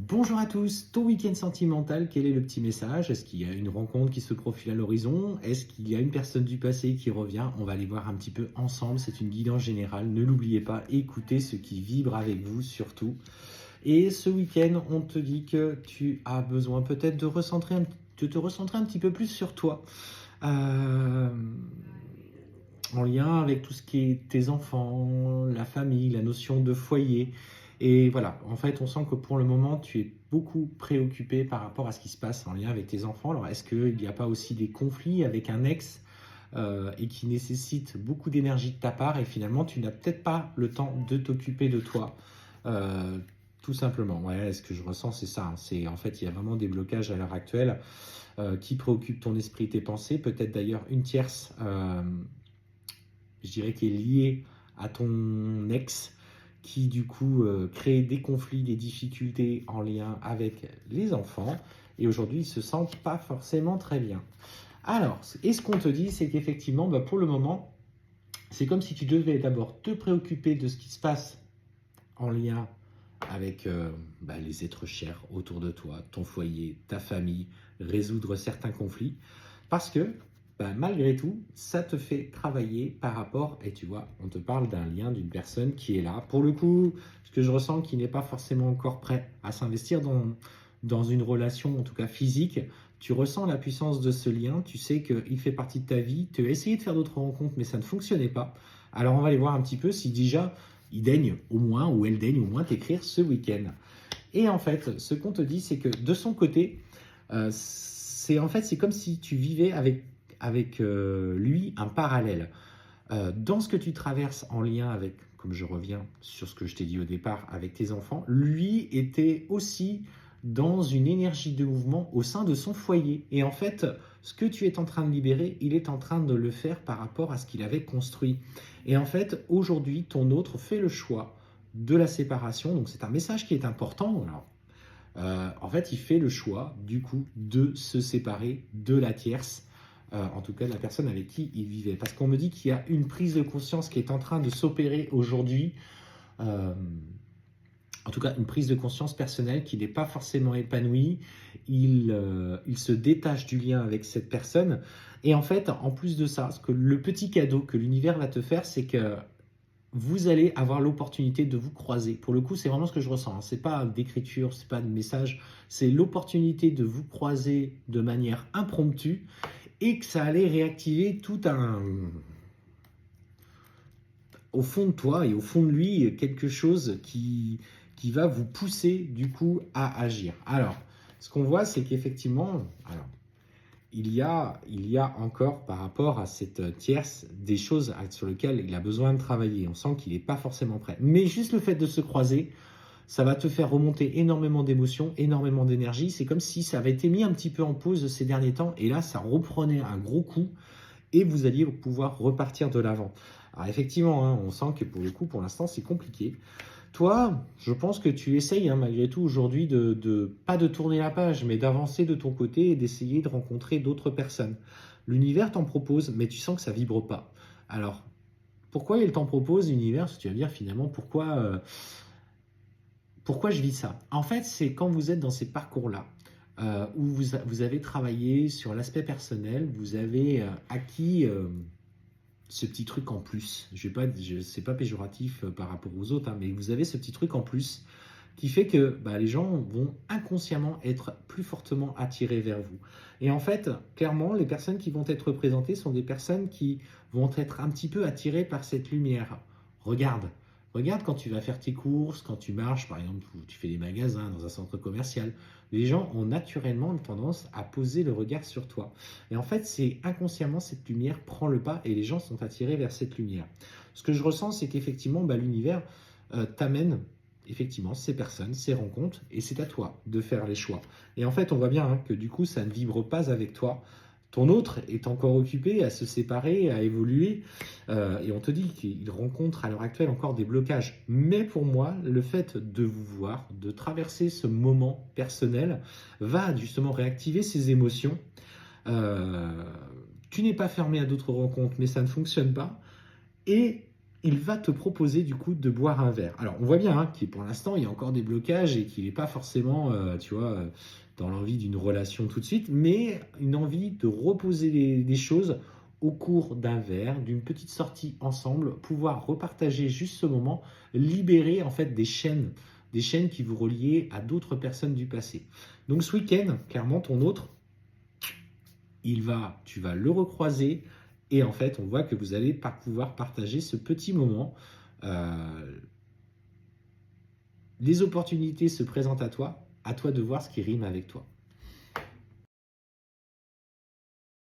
Bonjour à tous, ton week-end sentimental, quel est le petit message? Est-ce qu'il y a une rencontre qui se profile à l'horizon? Est-ce qu'il y a une personne du passé qui revient? On va aller voir un petit peu ensemble, c'est une guidance générale. Ne l'oubliez pas, écoutez ce qui vibre avec vous surtout. Et ce week-end, on te dit que tu as besoin peut-être de te recentrer un petit peu plus sur toi. Euh, En lien avec tout ce qui est tes enfants, la famille, la notion de foyer. Et voilà, en fait, on sent que pour le moment, tu es beaucoup préoccupé par rapport à ce qui se passe en lien avec tes enfants. Alors, est-ce qu'il n'y a pas aussi des conflits avec un ex et qui nécessitent beaucoup d'énergie de ta part et finalement, tu n'as peut-être pas le temps de t'occuper de toi euh, tout simplement. Ouais, ce que je ressens, c'est ça, hein. C'est en fait, il y a vraiment des blocages à l'heure actuelle qui préoccupent ton esprit, tes pensées. Peut-être d'ailleurs une tierce je dirais, qui est lié à ton ex, qui du coup crée des conflits, des difficultés en lien avec les enfants. Et aujourd'hui, ils ne se sentent pas forcément très bien. Alors, et ce qu'on te dit, c'est qu'effectivement, pour le moment, c'est comme si tu devais d'abord te préoccuper de ce qui se passe en lien avec les êtres chers autour de toi, ton foyer, ta famille, résoudre certains conflits, parce que malgré tout, ça te fait travailler par rapport, et tu vois, on te parle d'un lien, d'une personne qui est là. Pour le coup, ce que je ressens, qui n'est pas forcément encore prêt à s'investir dans une relation, en tout cas physique, tu ressens la puissance de ce lien, tu sais qu'il fait partie de ta vie, tu as essayé de faire d'autres rencontres, mais ça ne fonctionnait pas. Alors on va aller voir un petit peu si déjà il daigne au moins, ou elle daigne au moins t'écrire ce week-end. Et en fait, ce qu'on te dit, c'est que de son côté, c'est comme si tu vivais avec lui un parallèle. Dans ce que tu traverses en lien avec, comme je reviens sur ce que je t'ai dit au départ, avec tes enfants, lui était aussi dans une énergie de mouvement au sein de son foyer. Et en fait, ce que tu es en train de libérer, il est en train de le faire par rapport à ce qu'il avait construit. Et en fait, aujourd'hui, ton autre fait le choix de la séparation. Donc c'est un message qui est important. Alors, en fait, il fait le choix, du coup, de se séparer de la tierce, en tout cas de la personne avec qui il vivait. Parce qu'on me dit qu'il y a une prise de conscience qui est en train de s'opérer aujourd'hui, euh, en tout cas une prise de conscience personnelle qui n'est pas forcément épanouie. Il se détache du lien avec cette personne. Et en fait, en plus de ça, le petit cadeau que l'univers va te faire, c'est que vous allez avoir l'opportunité de vous croiser. Pour le coup, c'est vraiment ce que je ressens, hein. C'est pas d'écriture, c'est pas de message, c'est l'opportunité de vous croiser de manière impromptue et que ça allait réactiver tout au fond de toi et au fond de lui, quelque chose qui va vous pousser du coup à agir. Alors, ce qu'on voit, c'est qu'effectivement, alors, il y a encore par rapport à cette tierce des choses sur lesquelles il a besoin de travailler. On sent qu'il n'est pas forcément prêt. Mais juste le fait de se croiser, ça va te faire remonter énormément d'émotions, énormément d'énergie. C'est comme si ça avait été mis un petit peu en pause ces derniers temps. Et là, ça reprenait un gros coup et vous alliez pouvoir repartir de l'avant. Alors effectivement, hein, on sent que pour le coup, pour l'instant, c'est compliqué. Toi, je pense que tu essayes malgré tout aujourd'hui pas de tourner la page, mais d'avancer de ton côté et d'essayer de rencontrer d'autres personnes. L'univers t'en propose, mais tu sens que ça vibre pas. Alors, pourquoi il t'en propose, l'univers? Tu vas dire finalement pourquoi je vis ça? En fait, c'est quand vous êtes dans ces parcours-là, où vous avez travaillé sur l'aspect personnel, vous avez acquis ce petit truc en plus. C'est pas péjoratif par rapport aux autres, hein, mais vous avez ce petit truc en plus qui fait que les gens vont inconsciemment être plus fortement attirés vers vous. Et en fait, clairement, les personnes qui vont être représentées sont des personnes qui vont être un petit peu attirées par cette lumière. Regarde, regarde quand tu vas faire tes courses, quand tu marches, par exemple, ou tu fais des magasins dans un centre commercial. Les gens ont naturellement tendance à poser le regard sur toi. Et en fait, c'est inconsciemment, cette lumière prend le pas et les gens sont attirés vers cette lumière. Ce que je ressens, c'est qu'effectivement, l'univers t'amène effectivement ces personnes, ces rencontres, et c'est à toi de faire les choix. Et en fait, on voit bien que du coup, ça ne vibre pas avec toi. Ton autre est encore occupé à se séparer, à évoluer, et on te dit qu'il rencontre à l'heure actuelle encore des blocages. Mais pour moi, le fait de vous voir, de traverser ce moment personnel, va justement réactiver ces émotions. Euh, Tu n'es pas fermé à d'autres rencontres, mais ça ne fonctionne pas. Et il va te proposer du coup de boire un verre. Alors on voit bien qu'il pour l'instant il y a encore des blocages et qu'il n'est pas forcément, tu vois, dans l'envie d'une relation tout de suite, mais une envie de reposer des choses au cours d'un verre, d'une petite sortie ensemble, pouvoir repartager juste ce moment, libérer en fait des chaînes qui vous reliaient à d'autres personnes du passé. Donc ce week-end, clairement ton autre, tu vas le recroiser et en fait, on voit que vous allez pouvoir partager ce petit moment. Euh, les opportunités se présentent à toi de voir ce qui rime avec toi.